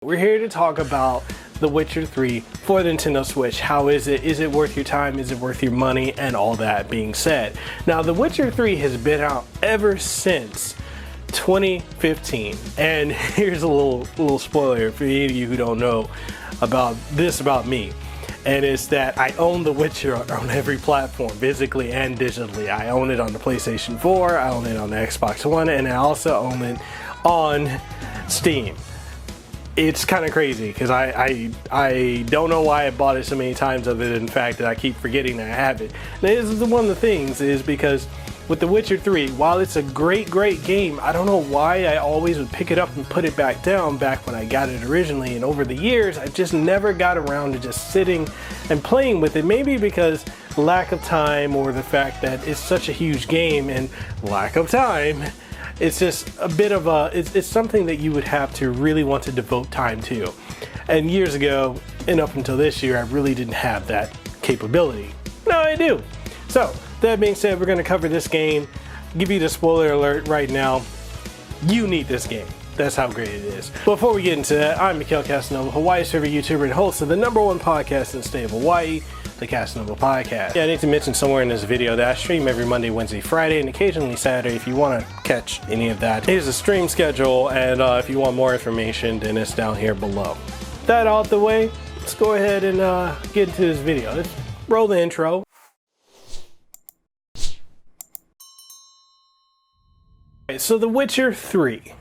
We're here to talk about The Witcher 3 for the Nintendo Switch. How is it? Is it worth your time? Is it worth your money? And all that being said. Now, The Witcher 3 has been out ever since 2015. And here's a little spoiler for any of you who don't know about me. And it's that I own The Witcher on every platform, physically and digitally. I own it on the PlayStation 4, I own it on the Xbox One, and I also own it on Steam. It's kind of crazy because I don't know why I bought it so many times other than the fact that I keep forgetting that I have it. Now, this is one of the things is because with The Witcher 3, while it's a great game, I don't know why I always would pick it up and put it back down back when I got it originally, and over the years I just never got around to just sitting and playing with it. Maybe because lack of time or the fact that it's such a huge game and lack of time. It's just a bit of it's something that you would have to really want to devote time to. And years ago, and up until this year, I really didn't have that capability. Now I do. So, that being said, we're going to cover this game, give you the spoiler alert right now. You need this game. That's how great it is. Before we get into that, I'm Mekel Kasanova, Hawaii's favorite YouTuber and host of the #1 podcast in the state of Hawaii, the Kasanova Podcast. Yeah, I need to mention somewhere in this video that I stream every Monday, Wednesday, Friday, and occasionally Saturday if you want to catch any of that. Here's the stream schedule, and if you want more information, then it's down here below. That out the way, let's go ahead and get into this video. Let's roll the intro. So The Witcher 3.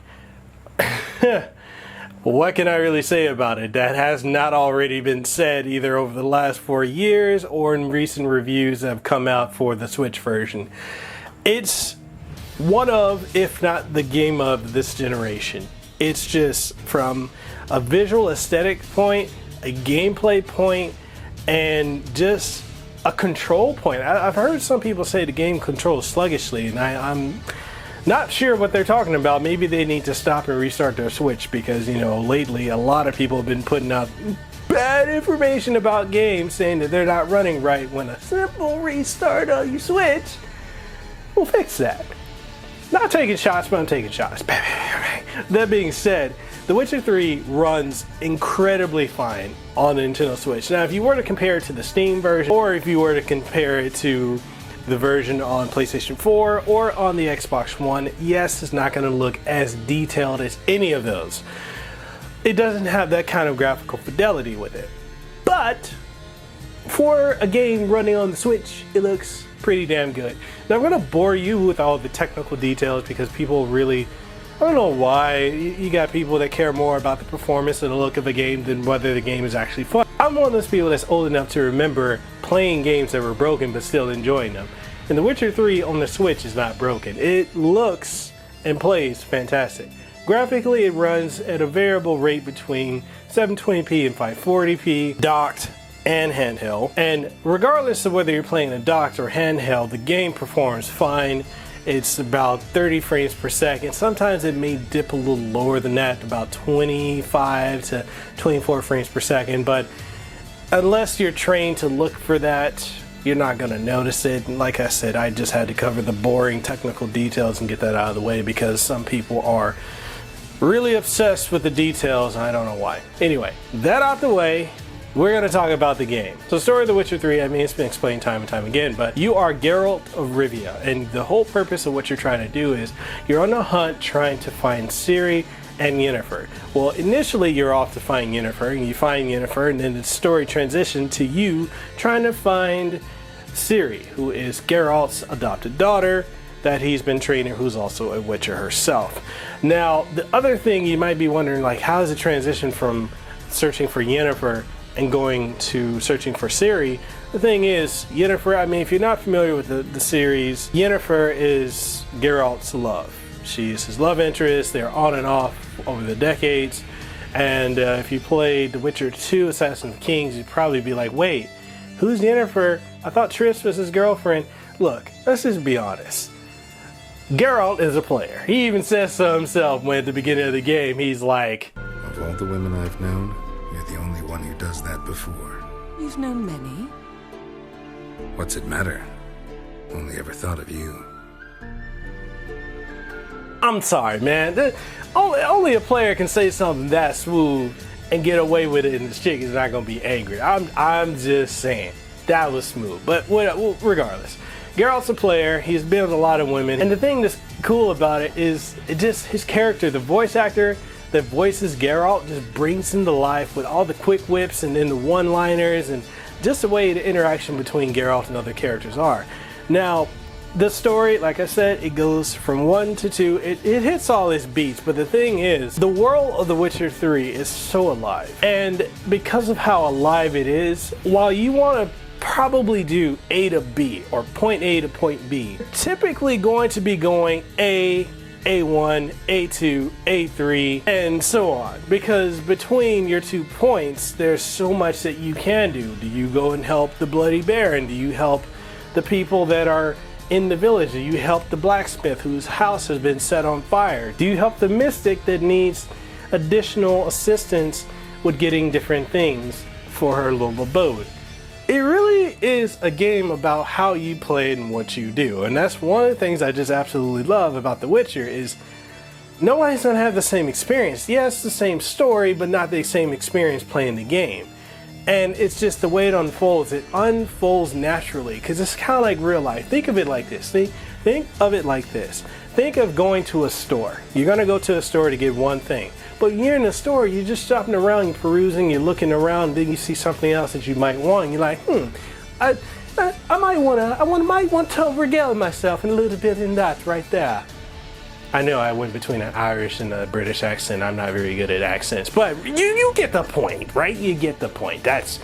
What can I really say about it that has not already been said either over the last 4 years or in recent reviews that have come out for the Switch version? It's one of, if not the game of this generation. It's just from a visual aesthetic point, a gameplay point, and just a control point. I've heard some people say the game controls sluggishly, and I'm not sure what they're talking about. Maybe they need to stop and restart their Switch because, you know, lately a lot of people have been putting out bad information about games saying that they're not running right when a simple restart of your Switch will fix that. Not taking shots, but I'm taking shots. That being said, The Witcher 3 runs incredibly fine on the Nintendo Switch. Now, if you were to compare it to the Steam version, or if you were to compare it to the version on PlayStation 4 or on the Xbox One, yes, it's not going to look as detailed as any of those. It doesn't have that kind of graphical fidelity with it. But for a game running on the Switch, it looks pretty damn good. Now, I'm going to bore you with all the technical details because people really, I don't know why, you got people that care more about the performance and the look of a game than whether the game is actually fun. I'm one of those people that's old enough to remember playing games that were broken but still enjoying them. And The Witcher 3 on the Switch is not broken. It looks and plays fantastic. Graphically, it runs at a variable rate between 720p and 540p, docked and handheld. And regardless of whether you're playing a docked or handheld, the game performs fine. It's about 30 frames per second. Sometimes it may dip a little lower than that, about 25 to 24 frames per second. But unless you're trained to look for that, you're not going to notice it. And like I said, I just had to cover the boring technical details and get that out of the way because some people are really obsessed with the details. I don't know why. Anyway, that out the way, we're going to talk about the game. So the story of The Witcher 3, I mean, it's been explained time and time again, but you are Geralt of Rivia, and the whole purpose of what you're trying to do is you're on a hunt trying to find Ciri and Yennefer. Well, initially you're off to find Yennefer, and you find Yennefer, and then the story transitioned to you trying to find Ciri, who is Geralt's adopted daughter that he's been training, who's also a Witcher herself. Now, the other thing you might be wondering, like, how does it transition from searching for Yennefer and going to searching for Ciri? The thing is, Yennefer, I mean, if you're not familiar with the series, Yennefer is Geralt's love. She's his love interest. They're on and off over the decades. And if you played The Witcher 2 Assassin of Kings, you'd probably be like, wait, who's Yennefer? I thought Triss was his girlfriend. Look, let's just be honest. Geralt is a player. He even says so himself when at the beginning of the game, he's like, of all the women I've known, you're the only one who does that before. You've known many. What's it matter? Only ever thought of you. I'm sorry, man. Only a player can say something that smooth and get away with it, and this chick is not gonna be angry. I'm just saying that was smooth. But regardless, Geralt's a player. He's been with a lot of women, and the thing that's cool about it is just his character. The voice actor that voices Geralt just brings him to life with all the quick whips and then the one-liners and just the way the interaction between Geralt and other characters are. Now, the story, like I said, it goes from 1 to 2. It hits all its beats, but the thing is, the world of The Witcher 3 is so alive. And because of how alive it is, while you want to probably do A to B or point A to point B, you're typically going to be going A1, A2, A3, and so on. Because between your 2 points, there's so much that you can do. Do you go and help the Bloody Baron? Do you help the people that are in the village? Do you help the blacksmith whose house has been set on fire? Do you help the mystic that needs additional assistance with getting different things for her little abode? It really is a game about how you play and what you do. And that's one of the things I just absolutely love about The Witcher is nobody's gonna have the same experience. Yes, the same story, but not the same experience playing the game. And it's just the way it unfolds. It unfolds naturally because it's kind of like real life. Think of it like this. Think of it like this. Think of going to a store. You're going to go to a store to get one thing. But when you're in the store, you're just shopping around, you're perusing, you're looking around, then you see something else that you might want. And you're like, I might want to regale myself in a little bit in that right there. I know I went between an Irish and a British accent. I'm not very good at accents, but you get the point, right? You get the point. That's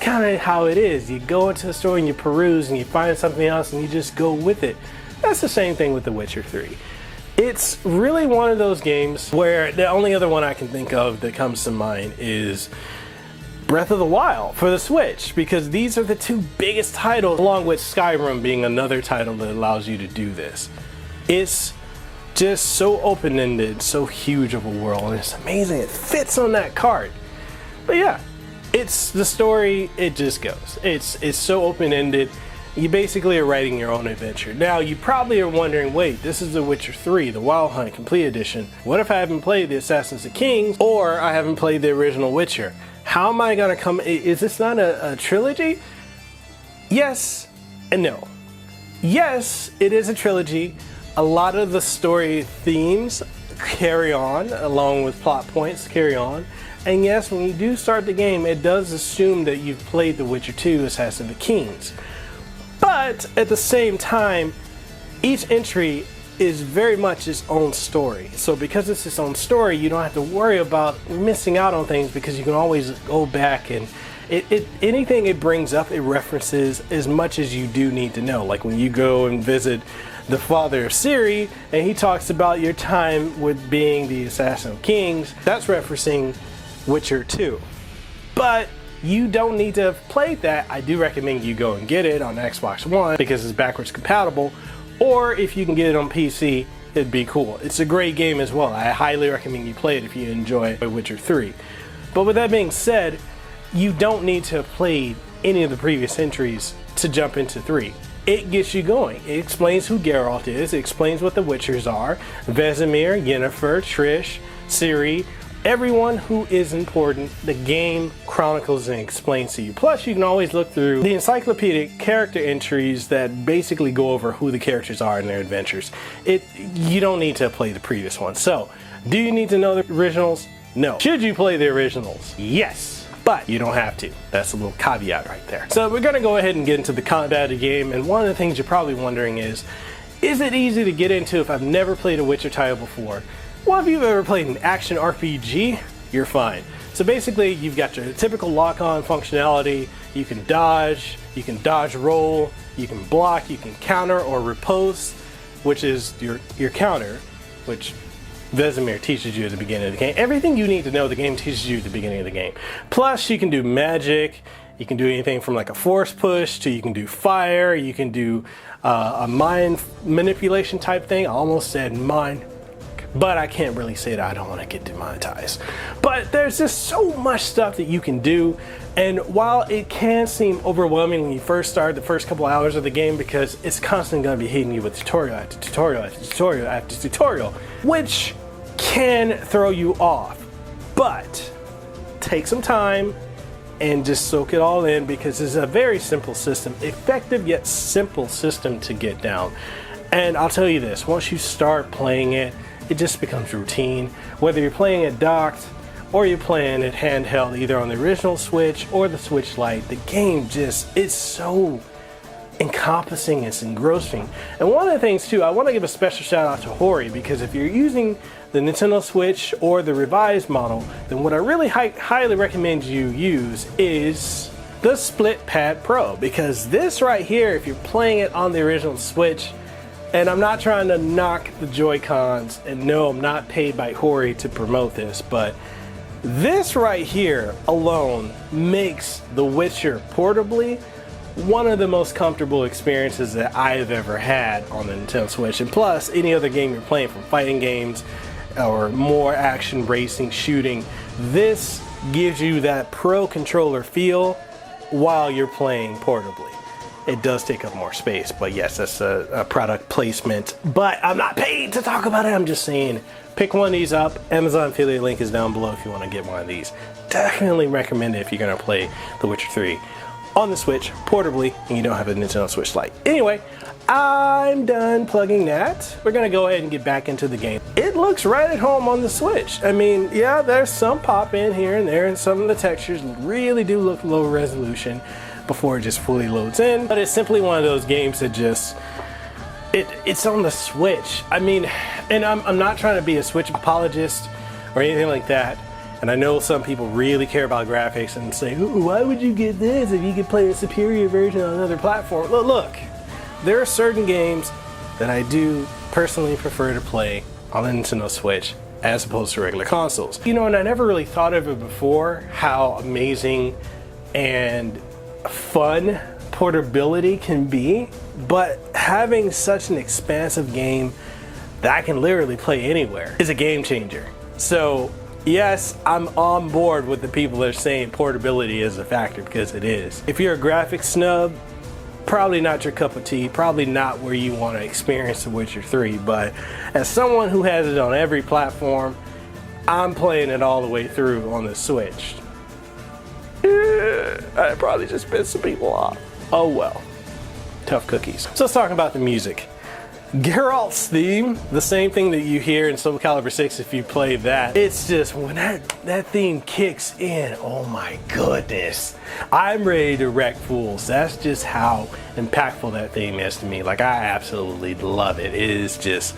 kind of how it is. You go into the store and you peruse and you find something else and you just go with it. That's the same thing with The Witcher 3. It's really one of those games where the only other one I can think of that comes to mind is Breath of the Wild for the Switch, because these are the 2 biggest titles, along with Skyrim being another title that allows you to do this. It's just so open-ended, so huge of a world, and it's amazing. It fits on that card. But yeah, it's the story, it just goes. It's so open-ended. You basically are writing your own adventure. Now, you probably are wondering, wait, this is The Witcher 3, the Wild Hunt Complete Edition. What if I haven't played the Assassins of Kings, or I haven't played the original Witcher? How am I gonna come, is this not a trilogy? Yes and no. Yes, it is a trilogy. A lot of the story themes carry on, along with plot points carry on. And yes, when you do start the game, it does assume that you've played The Witcher 2, Assassin of Kings. But at the same time, each entry is very much its own story. So because it's its own story, you don't have to worry about missing out on things because you can always go back and anything it brings up, it references as much as you do need to know. Like when you go and visit the father of Ciri, and he talks about your time with being the Assassin of Kings, that's referencing Witcher 2. But you don't need to have played that. I do recommend you go and get it on Xbox One because it's backwards compatible, or if you can get it on PC, it'd be cool. It's a great game as well. I highly recommend you play it if you enjoy Witcher 3. But with that being said, you don't need to have played any of the previous entries to jump into 3. It gets you going. It explains who Geralt is. It explains what the Witchers are. Vesemir, Yennefer, Trish, Ciri, everyone who is important, the game chronicles and explains to you. Plus, you can always look through the encyclopedic character entries that basically go over who the characters are in their adventures. You don't need to play the previous one. So, do you need to know the originals? No. Should you play the originals? Yes. But you don't have to. That's a little caveat right there. So we're gonna go ahead and get into the combat of the game, and one of the things you're probably wondering is it easy to get into if I've never played a Witcher title before? Well, if you've ever played an action RPG, you're fine. So basically, you've got your typical lock-on functionality. You can dodge roll, you can block, you can counter or riposte, which is your counter, which Vesemir teaches you at the beginning of the game. Everything you need to know, the game teaches you at the beginning of the game. Plus, you can do magic. You can do anything from like a force push to you can do fire. You can do a mind manipulation type thing. I almost said mind, but I can't really say that. I don't want to get demonetized. But there's just so much stuff that you can do. And while it can seem overwhelming when you first start the first couple hours of the game, because it's constantly going to be hitting you with tutorial after tutorial after tutorial after tutorial, which can throw you off. But take some time and just soak it all in, because it's a very simple system, effective yet simple system to get down. And I'll tell you this, once you start playing it, it just becomes routine. Whether you're playing it docked or you're playing it handheld, either on the original Switch or the Switch Lite, the game just is so encompassing, it's engrossing. And one of the things too, I want to give a special shout out to Hori, because if you're using the Nintendo Switch or the revised model, then what I really highly recommend you use is the Split Pad Pro, because this right here, if you're playing it on the original Switch, and I'm not trying to knock the Joy-Cons, and no, I'm not paid by Hori to promote this, but this right here alone makes The Witcher portably one of the most comfortable experiences that I have ever had on the Nintendo Switch. And plus, any other game you're playing, from fighting games or more action, racing, shooting, this gives you that pro controller feel while you're playing portably. It does take up more space, but yes, that's a product placement. But I'm not paid to talk about it. I'm just saying, pick one of these up. Amazon affiliate link is down below if you want to get one of these. Definitely recommend it if you're going to play The Witcher 3 on the Switch portably and you don't have a Nintendo Switch Lite. Anyway, I'm done plugging that. We're going to go ahead and get back into the game. It looks right at home on the Switch. I mean, yeah, there's some pop in here and there, and some of the textures really do look low resolution before it just fully loads in, but it's simply one of those games that just it's on the Switch. I mean, and I'm not trying to be a Switch apologist or anything like that, and I know some people really care about graphics and say, ooh, why would you get this if you could play a superior version on another platform? Look, there are certain games that I do personally prefer to play on the Nintendo Switch as opposed to regular consoles. You know, and I never really thought of it before, how amazing and fun portability can be, but having such an expansive game that I can literally play anywhere is a game changer. So yes, I'm on board with the people that are saying portability is a factor, because it is. If you're a graphics snub, probably not your cup of tea, probably not where you want to experience The Witcher 3, but as someone who has it on every platform, I'm playing it all the way through on the Switch. I probably just pissed some people off. Oh well, tough cookies. So let's talk about the music. Geralt's theme, the same thing that you hear in Soul Calibur 6 if you play that. It's just, when that theme kicks in, oh my goodness. I'm ready to wreck fools. That's just how impactful that theme is to me. Like, I absolutely love it. It is just,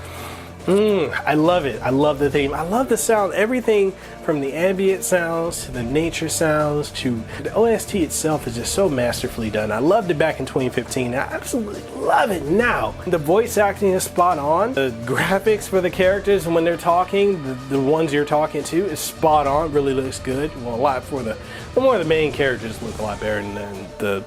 I love it. I love the theme. I love the sound. Everything from the ambient sounds to the nature sounds to the OST itself is just so masterfully done. I loved it back in 2015. I absolutely love it now. The voice acting is spot on. The graphics for the characters when they're talking, the ones you're talking to, is spot on. Really looks good. Well, a lot for the more of the main characters look a lot better than the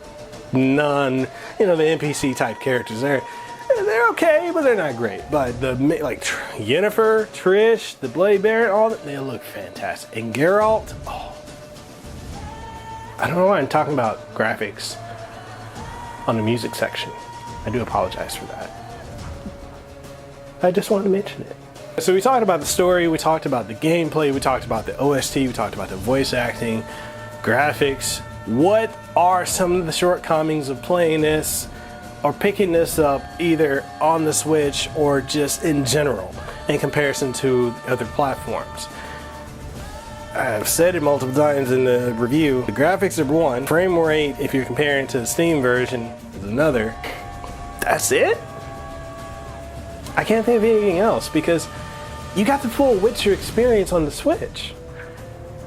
the NPC type characters. They're okay, but they're not great. But the, like, Yennefer, Trish, the Blade Baron, all that, they look fantastic. And Geralt, oh, I don't know why I'm talking about graphics on the music section. I do apologize for that. I just wanted to mention it. So we talked about the story, we talked about the gameplay, we talked about the OST, we talked about the voice acting, graphics. What are some of the shortcomings of playing this or picking this up either on the Switch or just in general in comparison to other platforms? I've said it multiple times in the review. The graphics are one, frame rate, if you're comparing to the Steam version, is another. That's it? I can't think of anything else, because you got the full Witcher experience on the Switch.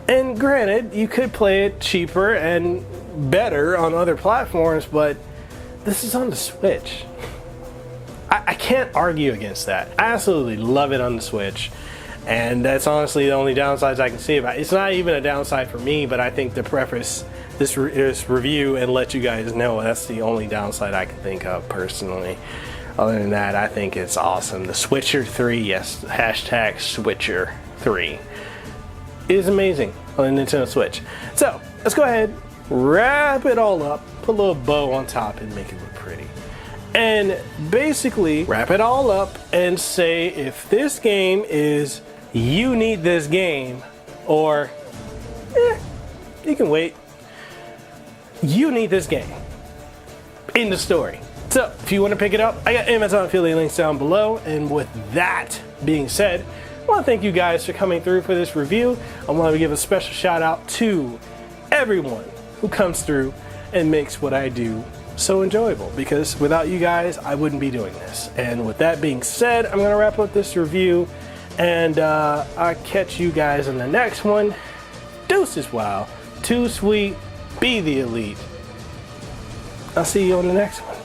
And granted, you could play it cheaper and better on other platforms, but this is on the Switch. I can't argue against that. I absolutely love it on the Switch. And that's honestly the only downsides I can see about it. It's not even a downside for me, but I think to preface this review and let you guys know, that's the only downside I can think of personally. Other than that, I think it's awesome. The Switcher 3, yes, hashtag Switcher 3, is amazing on the Nintendo Switch. So let's go ahead, wrap it all up, put a little bow on top and make it look pretty. And basically wrap it all up and say if this game is you need this game, or You can wait. You need this game. In the story. So, if you want to pick it up, I got Amazon affiliate links down below. And with that being said, I want to thank you guys for coming through for this review. I want to give a special shout out to everyone who comes through and makes what I do so enjoyable, because without you guys, I wouldn't be doing this. And with that being said, I'm going to wrap up this review, and I'll catch you guys in the next one. Deuces, wow. Too sweet, be the elite. I'll see you on the next one.